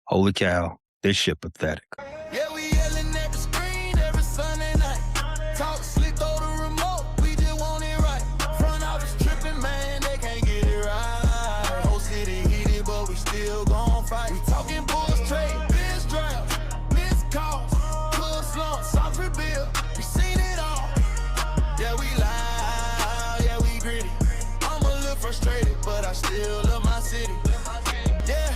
Holy cow, this shit pathetic. Yeah, we yelling at the screen every Sunday night. Talk slick, throw the remote, we just want it right. Front office tripping, man, they can't get it right. Whole city heated, but we still gon' fight. We talking Bulls trade, biz drafts, missed calls, club slumps, soft rebuild. We seen it all. Yeah, we loud, yeah, we gritty. I'm a little frustrated, but I still love my city. Yeah,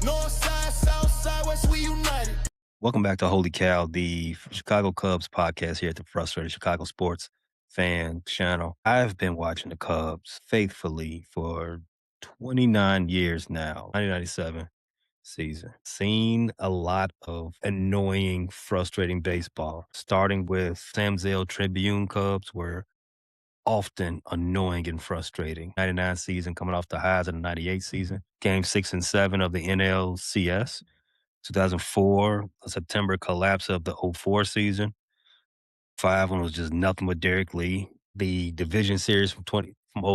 north side, south side, west, we united. Welcome back to Holy Cow, the Chicago Cubs podcast here at the Frustrated Chicago Sports Fan channel. I've been watching the Cubs faithfully for 29 years now, 1997 season. Seen a lot of annoying, frustrating baseball, starting with Sam Zell Tribune Cubs were often annoying and frustrating. 99 season coming off the highs of the 98 season. Game 6 and 7 of the NLCS. 2004, a September collapse of the 04 season. 5 one was just nothing but Derek Lee. The division series from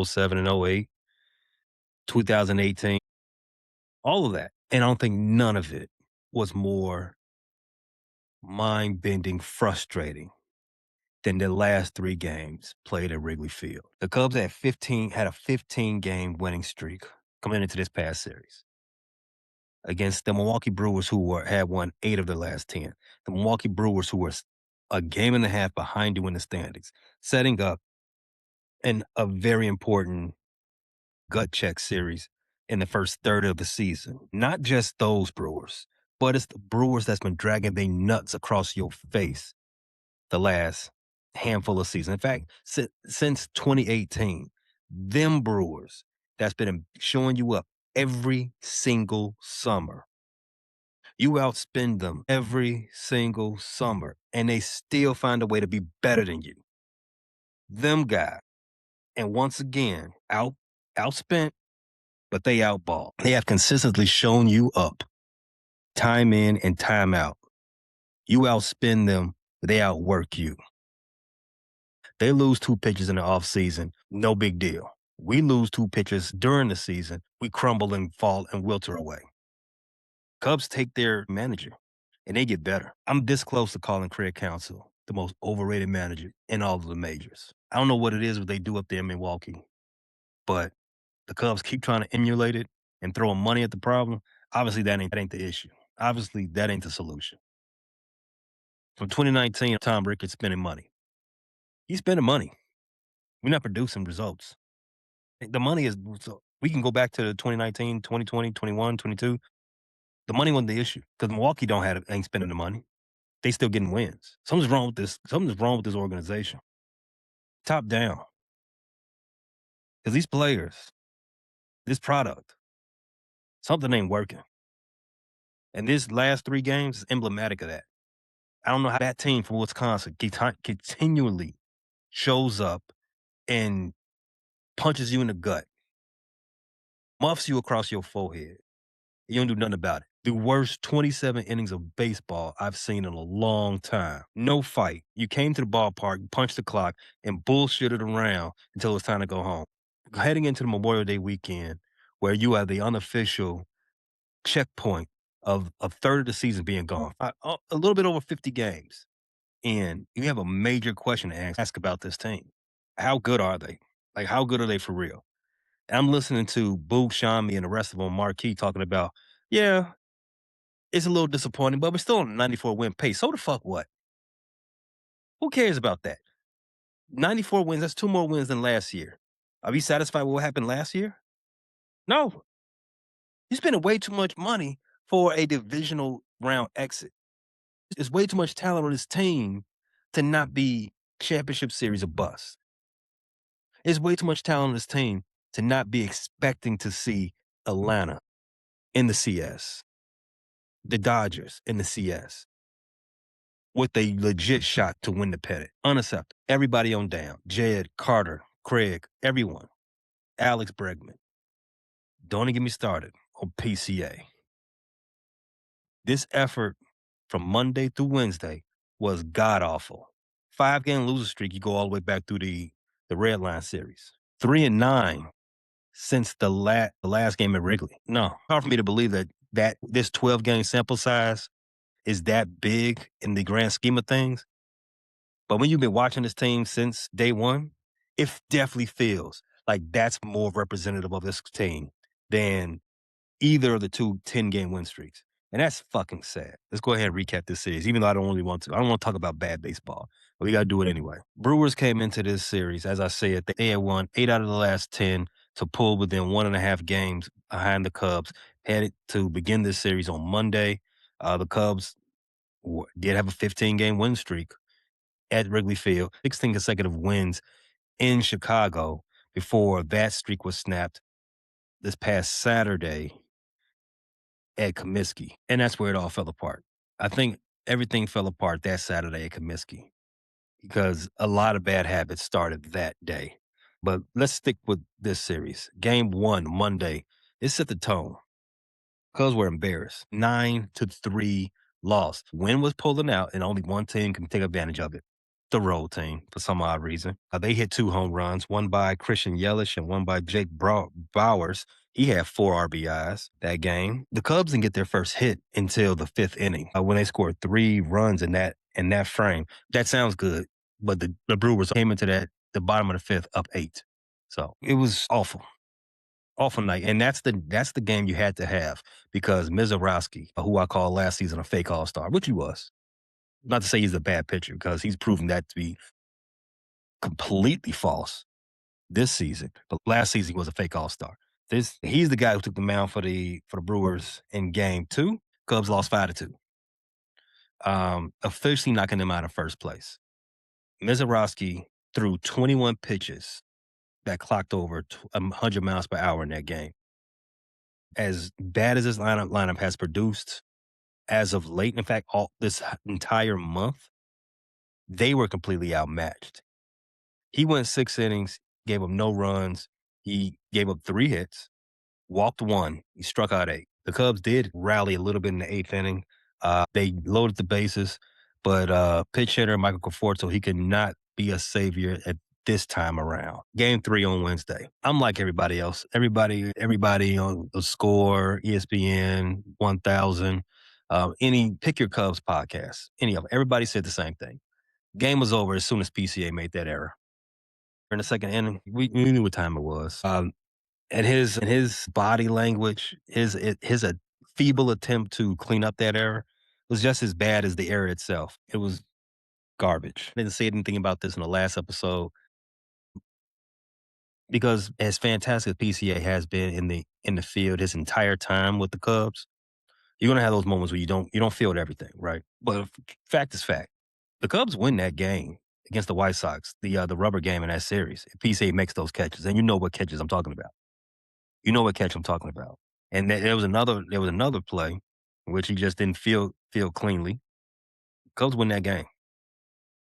07 and 08. 2018. All of that. And I don't think none of it was more mind-bending, frustrating than the last 3 games played at Wrigley Field. The Cubs had a 15-game winning streak coming into this past series against the Milwaukee Brewers, who had won 8 of their last 10. The Milwaukee Brewers, who were a game and a half behind you in the standings, setting up in a very important gut check series in the first third of the season. Not just those Brewers, but it's the Brewers that's been dragging their nuts across your face the last handful of seasons. In fact, since 2018, them Brewers that's been showing you up every single summer. You outspend them every single summer, and they still find a way to be better than you. Them guys. And once again, outspent, but they outball. They have consistently shown you up, time in and time out. You outspend them, they outwork you. They lose 2 pitchers in the offseason, no big deal. We lose 2 pitchers during the season, we crumble and fall and wilter away. Cubs take their manager, and they get better. I'm this close to calling Craig Counsell the most overrated manager in all of the majors. I don't know what it is what they do up there in Milwaukee, but the Cubs keep trying to emulate it and throwing money at the problem. Obviously, that ain't the issue. Obviously, that ain't the solution. From 2019, Tom Ricketts spending money. He's spending money. We're not producing results. The money is, so we can go back to 2019, 2020, 21, 22. The money wasn't the issue because Milwaukee ain't spending the money. They still getting wins. Something's wrong with this. Something's wrong with this organization. Top down. Because these players, this product, something ain't working. And this last 3 games is emblematic of that. I don't know how that team from Wisconsin continually shows up and punches you in the gut, muffs you across your forehead. You don't do nothing about it. The worst 27 innings of baseball I've seen in a long time. No fight. You came to the ballpark, punched the clock, and bullshitted around until it was time to go home. Heading into the Memorial Day weekend, where you have the unofficial checkpoint of a third of the season being gone, a little bit over 50 games, and you have a major question to ask about this team. How good are they? Like, how good are they for real? And I'm listening to Boog Shammi and the rest of them, Marquis, talking about, yeah, it's a little disappointing, but we're still on a 94 win pace. So the fuck what? Who cares about that? 94 wins, that's 2 more wins than last year. Are you satisfied with what happened last year? No. You spending way too much money for a divisional round exit. There's way too much talent on this team to not be championship series or bust. There's way too much talent on this team to not be expecting to see Atlanta in the CS, the Dodgers in the CS, with a legit shot to win the pennant. Unacceptable. Everybody on down. Jed, Carter, Craig, everyone. Alex Bregman. Don't even get me started on PCA. This effort from Monday through Wednesday was god-awful. 5-game loser streak, you go all the way back through the Red Line series. 3-9 since the last game at Wrigley. No, hard for me to believe that that this 12-game sample size is that big in the grand scheme of things. But when you've been watching this team since day one, it definitely feels like that's more representative of this team than either of the two 10-game win streaks. And that's fucking sad. Let's go ahead and recap this series, even though I don't really want to. I don't want to talk about bad baseball, but we got to do it anyway. Brewers came into this series, as I said, they had won 8 out of the last 10 to pull within 1.5 games behind the Cubs, headed to begin this series on Monday. The Cubs did have a 15-game win streak at Wrigley Field, 16 consecutive wins in Chicago before that streak was snapped this past Saturday at Comiskey. And that's where it all fell apart. I think everything fell apart that Saturday at Comiskey because a lot of bad habits started that day. But let's stick with this series. Game 1, Monday, it set the tone. Cubs were embarrassed. 9-3 loss. Wind was pulling out, and only one team can take advantage of it. The road team, for some odd reason. They hit 2 home runs, one by Christian Yelich and one by Jake Bowers. He had 4 RBIs that game. The Cubs didn't get their first hit until the 5th inning when they scored 3 runs in that frame. That sounds good, but the Brewers came into the bottom of the 5th up 8. So it was awful. Awful night, and that's the game you had to have because Mizorowski, who I called last season a fake all-star, which he was. Not to say he's a bad pitcher because he's proven that to be completely false this season. But last season he was a fake all-star. He's the guy who took the mound for the Brewers in game 2. Cubs lost 5-2. Officially knocking them out of first place. Mizorowski threw 21 pitches that clocked over 100 miles per hour in that game. As bad as this lineup has produced as of late, in fact, all this entire month, they were completely outmatched. He went 6 innings, gave up no runs. He gave up 3 hits, walked 1. He struck out 8. The Cubs did rally a little bit in the 8th inning. They loaded the bases, but pitch hitter Michael Conforto, he could not be a savior at this time around. Game 3 on Wednesday. I'm like everybody else. Everybody on the Score, ESPN, 1000, pick your Cubs podcast, any of them. Everybody said the same thing. Game was over as soon as PCA made that error. In the 2nd inning, we knew what time it was. And his body language, his feeble attempt to clean up that error was just as bad as the error itself. It was garbage. I didn't say anything about this in the last episode because as fantastic as PCA has been in the field his entire time with the Cubs, you're gonna have those moments where you don't feel everything, right? But fact is fact. The Cubs win that game against the White Sox, the rubber game in that series. PCA makes those catches, and you know what catches I'm talking about. You know what catch I'm talking about. And there was another play in which he just didn't feel cleanly. Cubs win that game.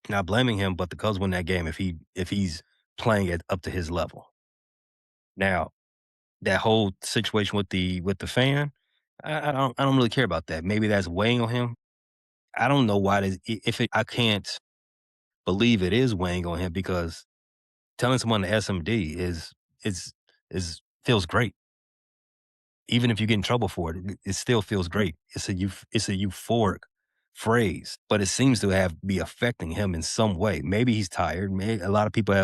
Not blaming him, but the Cubs win that game if he's playing it up to his level. Now, that whole situation with the fan, I don't really care about that. Maybe that's weighing on him. I don't know why I can't believe it is weighing on him because telling someone the SMD is feels great. Even if you get in trouble for it, it still feels great. It's a euphoric phrase, but it seems to be affecting him in some way. Maybe he's tired. Maybe a lot of people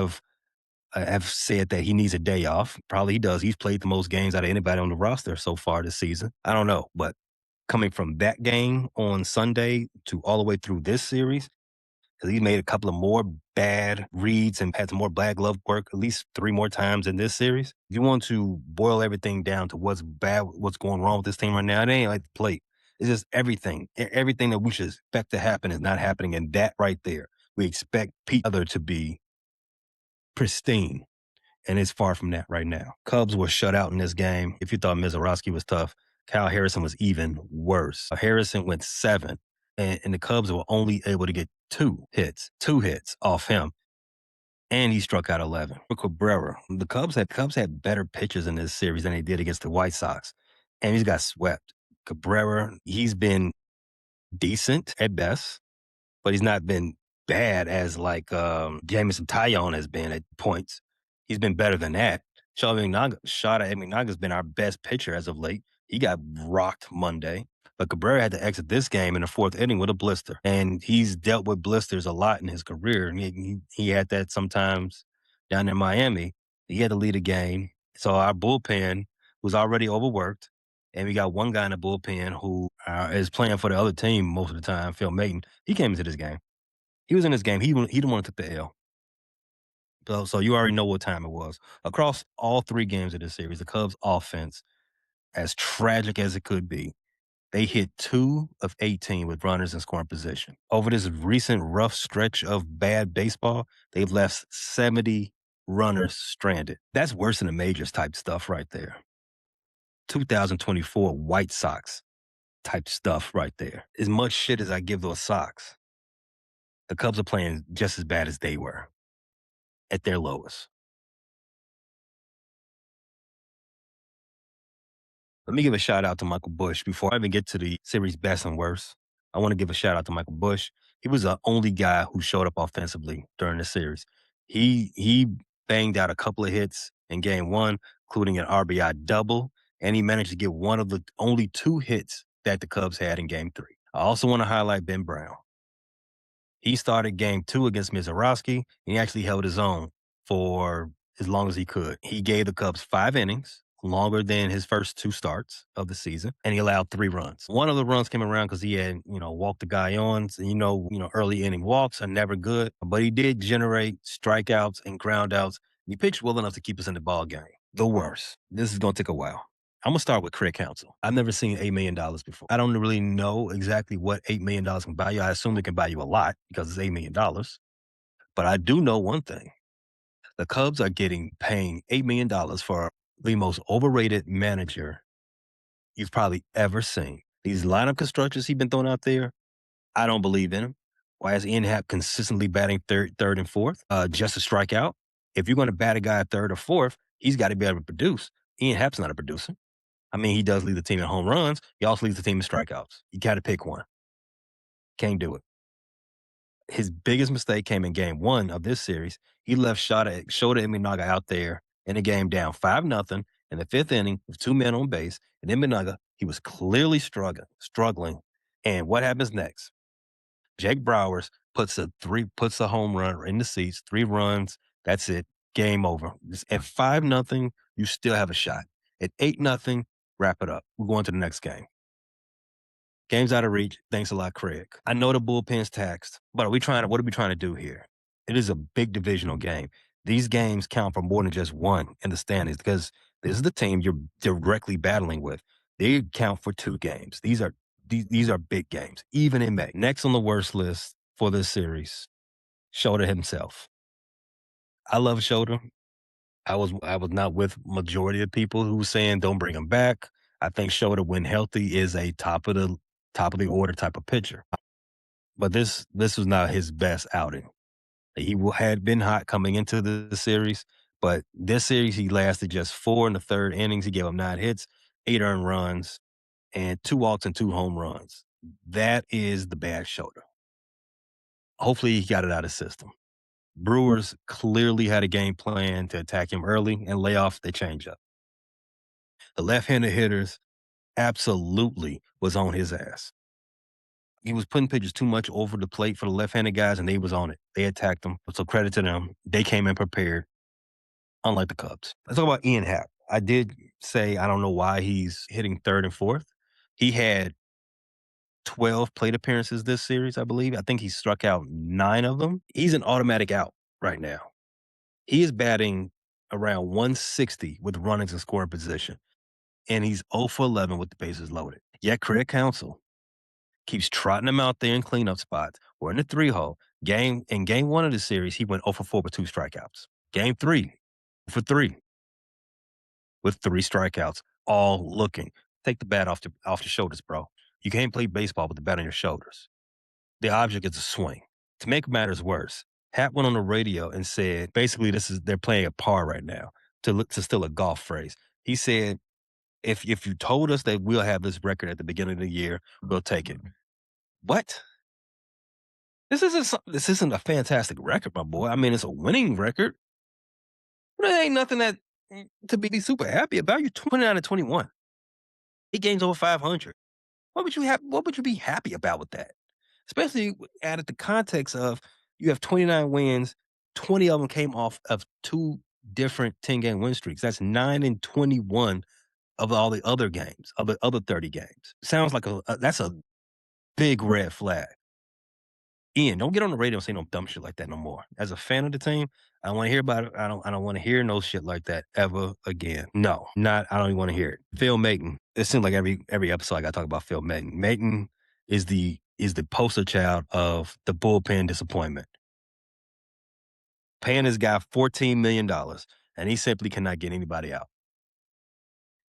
have said that he needs a day off. Probably he does. He's played the most games out of anybody on the roster so far this season. I don't know, but coming from that game on Sunday to all the way through this series, because he made a couple of more bad reads and had some more bad glove work at least 3 more times in this series. If you want to boil everything down to what's bad, what's going wrong with this team right now, it ain't like the plate. It's just everything. Everything that we should expect to happen is not happening, and that right there, we expect each other to be pristine, and it's far from that right now. Cubs were shut out in this game. If you thought Mizorowski was tough, Kyle Harrison was even worse. Harrison went 7. And the Cubs were only able to get 2 hits off him. And he struck out 11. For Cabrera, the Cubs had better pitchers in this series than they did against the White Sox. And he's got swept. Cabrera, he's been decent at best, but he's not been bad as like Jameson Taillon has been at points. He's been better than that. Shada Imagnaga has been our best pitcher as of late. He got rocked Monday. But Cabrera had to exit this game in the fourth inning with a blister. And he's dealt with blisters a lot in his career. And he had that sometimes down in Miami. He had to lead a game. So our bullpen was already overworked. And we got one guy in the bullpen who is playing for the other team most of the time, Phil Maton. He came into this game. He was in this game. He didn't want to take the L. So you already know what time it was. Across all three games of this series, the Cubs offense, as tragic as it could be, they hit 2 of 18 with runners in scoring position. Over this recent rough stretch of bad baseball, they've left 70 runners stranded. That's worse than the majors type stuff right there. 2024 White Sox type stuff right there. As much shit as I give those Sox, the Cubs are playing just as bad as they were at their lowest. Let me give a shout out to Michael Bush before I even get to the series best and worst. I want to give a shout out to Michael Bush. He was the only guy who showed up offensively during the series. He banged out a couple of hits in game one, including an RBI double, and he managed to get one of the only 2 hits that the Cubs had in game 3. I also want to highlight Ben Brown. He started game 2 against Mizorowski, and he actually held his own for as long as he could. He gave the Cubs 5 innings, longer than his first 2 starts of the season, and he allowed 3 runs. One of the runs came around because he had, walked the guy on. So, early inning walks are never good, but he did generate strikeouts and ground outs. He pitched well enough to keep us in the ball game. The worst. This is going to take a while. I'm gonna start with Craig Counsell. I've never seen $8 million before. I don't really know exactly what $8 million can buy you. I assume it can buy you a lot because it's $8 million. But I do know one thing: the Cubs are paying $8 million for the most overrated manager you've probably ever seen. These lineup constructions he's been throwing out there, I don't believe in him. Why is Ian Happ consistently batting third, and fourth, just to strike out? If you're going to bat a guy at third or fourth, he's got to be able to produce. Ian Happ's not a producer. I mean, he does lead the team in home runs. He also leads the team in strikeouts. You got to pick one. Can't do it. His biggest mistake came in game 1 of this series. He left Shota Imanaga out there in the game down 5-0 in the 5th inning with 2 men on base. And Imanaga, he was clearly struggling. And what happens next? Jake Browers puts a home run in the seats, 3 runs. That's it. Game over. At 5-0, you still have a shot. At 8-0, wrap it up. We're going to the next game. Game's out of reach. Thanks a lot, Craig. I know the bullpen's taxed, but what are we trying to do here? It is a big divisional game. These games count for more than just one in the standings because this is the team you're directly battling with. They count for 2 games. These are big games, even in May. Next on the worst list for this series, Shota himself. I love Shota. I was not with majority of people who were saying don't bring him back. I think Shota, when healthy, is a top of the order type of pitcher. But this was not his best outing. He had been hot coming into the series, but this series he lasted just 4 in the 3rd innings. He gave up 9 hits, 8 earned runs, and 2 walks and 2 home runs. That is the bad Shota. Hopefully he got it out of his system. Brewers clearly had a game plan to attack him early and lay off the changeup. The left-handed hitters absolutely was on his ass. He was putting pitches too much over the plate for the left-handed guys, and they was on it. They attacked him. So credit to them. They came in prepared, unlike the Cubs. Let's talk about Ian Happ. I did say I don't know why he's hitting 3rd and 4th. He had 12 plate appearances this series, I believe. I think he struck out 9 of them. He's an automatic out right now. He is batting around 160 with runners in scoring position, and he's 0 for 11 with the bases loaded. Yet Craig Counsell keeps trotting him out there in cleanup spots. We're in the 3-hole. Game 1 of the series, he went 0 for 4 with 2 strikeouts. Game 3, 0 for 3 with 3 strikeouts, all looking. Take the bat off the shoulders, bro. You can't play baseball with the bat on your shoulders. The object is a swing. To make matters worse, Hat went on the radio and said, basically, they're playing a par right now, to steal a golf phrase. He said, if you told us that we'll have this record at the beginning of the year, we'll take it. What? This isn't a fantastic record, my boy. I mean, it's a winning record. But it ain't nothing to be super happy about. You're 29-21. 8 games over 500. What would you be happy about with that? Especially added the context of you have 29 wins, 20 of them came off of 2 different 10-game win streaks. That's 9 and 21 of all the other games, of the other 30 games. Sounds like that's a big red flag. Ian, don't get on the radio and say no dumb shit like that no more. As a fan of the team, I don't wanna hear about it. I don't wanna hear no shit like that ever again. No, not I don't even wanna hear it. Phil Maton. It seems like every episode I gotta talk about Phil Maton. Maton is the poster child of the bullpen disappointment. Paying this guy $14 million, and he simply cannot get anybody out.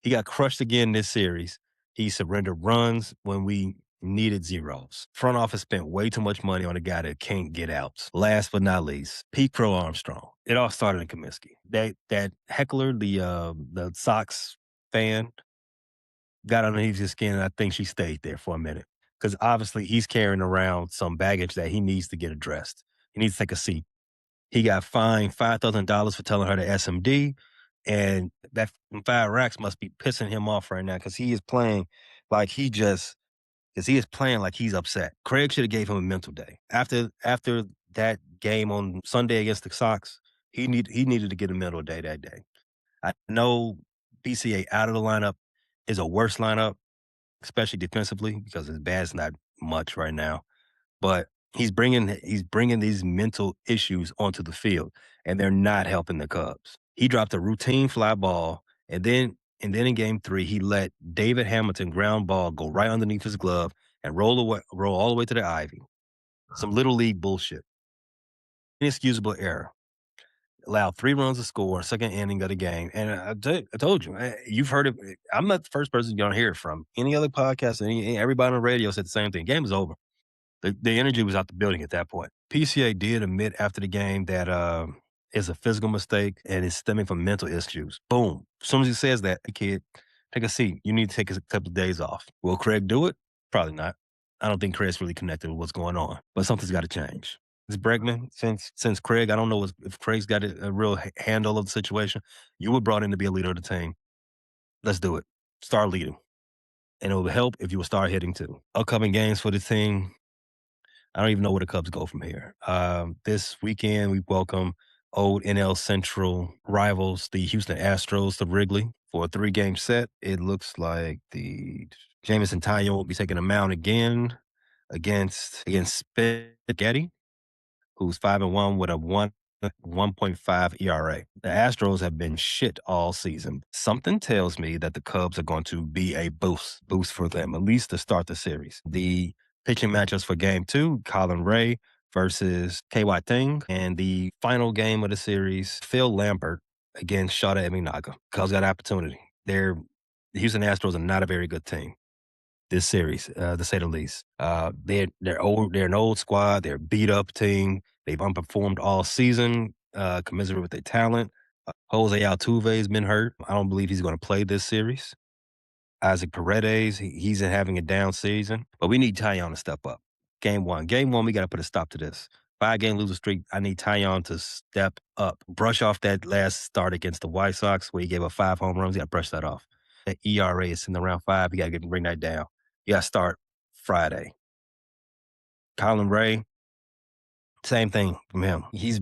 He got crushed again this series. He surrendered runs when we needed zeros. Front office spent way too much money on a guy that can't get outs. Last but not least, Pete Crow Armstrong. It all started in Comiskey. That heckler, the Sox fan, got underneath his skin, and I think she stayed there for a minute because obviously he's carrying around some baggage that he needs to get addressed. He needs to take a seat. He got fined $5,000 for telling her to SMD, and that 5 racks must be pissing him off right now because he is playing like he's upset. Craig should have gave him a mental day. After that game on Sunday against the Sox, he needed to get a mental day that day. I know PCA out of the lineup is a worse lineup, especially defensively, because his bat's not much right now. But he's bringing these mental issues onto the field, and they're not helping the Cubs. He dropped a routine fly ball, and then in game 3, he let David Hamilton ground ball go right underneath his glove and roll all the way to the ivy. Some little league bullshit. Inexcusable error. Allowed 3 runs to score, second inning of the game. And I told you, you've heard it. I'm not the first person you're gonna hear it from. Any other podcast, everybody on the radio said the same thing. Game is over. The energy was out the building at that point. PCA did admit after the game that it's a physical mistake and it's stemming from mental issues. Boom. As soon as he says that, hey kid, take a seat. You need to take a couple of days off. Will Craig do it? Probably not. I don't think Craig's really connected with what's going on, but something's got to change. It's Bregman, since Craig, I don't know if Craig's got a real handle of the situation. You were brought in to be a leader of the team. Let's do it. Start leading. And it will help if you will start hitting too. Upcoming games for the team. I don't even know where the Cubs go from here. This weekend, we welcome old NL Central rivals, the Houston Astros, to Wrigley for a 3-game set. It looks like the Jameson Taillon will be taking a mound again against Spaghetti, who's 5-1 with a 1.5 ERA. The Astros have been shit all season. Something tells me that the Cubs are going to be a boost for them, at least to start the series. The pitching matchups for game 2, Colin Ray versus KY Ting, and the final game of the series, Phil Lambert against Shota Eminaga. Cubs got opportunity. The Houston Astros are not a very good team this series, to say the least. They're old. They're an old squad. They're a beat up team. They've underperformed all season, commensurate with their talent. Jose Altuve's been hurt. I don't believe he's going to play this series. Isaac Paredes, he's having a down season, but we need Taillon to step up. Game 1, we got to put a stop to this. 5-game losing streak. I need Taillon to step up. Brush off that last start against the White Sox where he gave up 5 home runs. You got to brush that off. That ERA is sitting around 5. You got to bring that down. You got to start Friday. Colin Ray, same thing from him. He's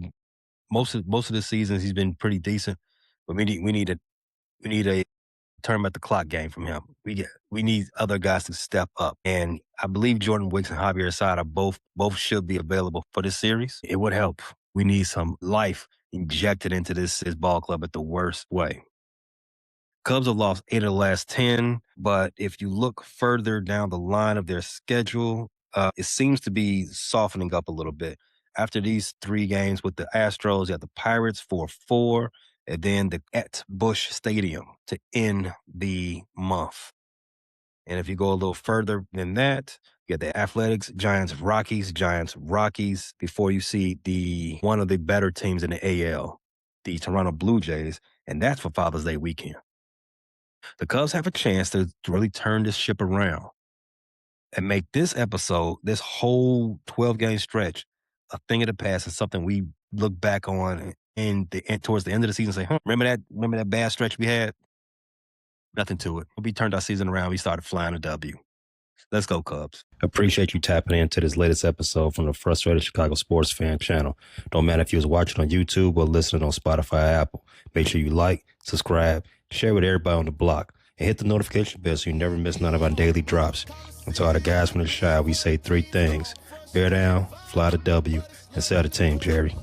most of the seasons he's been pretty decent, but we need a turn back the clock game from him. We need other guys to step up, and I believe Jordan Wicks and Javier Sada both should be available for this series. It would help. We need some life injected into this ball club at the worst way. Cubs have lost 8 of the last 10, but if you look further down the line of their schedule, it seems to be softening up a little bit. After these 3 games with the Astros, you have the Pirates 4-4, and then at Busch Stadium to end the month. And if you go a little further than that, you got the Athletics, Giants, Rockies, before you see one of the better teams in the AL, the Toronto Blue Jays, and that's for Father's Day weekend. The Cubs have a chance to really turn this ship around and make this whole 12-game stretch, a thing of the past and something we look back on and towards the end of the season and say, remember that bad stretch we had? Nothing to it. We turned our season around. We started flying a W. Let's go, Cubs. Appreciate you tapping into this latest episode from the Frustrated Chicago Sports Fan channel. Don't matter if you was watching on YouTube or listening on Spotify or Apple. Make sure you like, subscribe, share with everybody on the block, and hit the notification bell so you never miss none of our daily drops. And to all the guys from the Shy, we say 3 things. Bear down, fly the W, and sell the team, Jerry.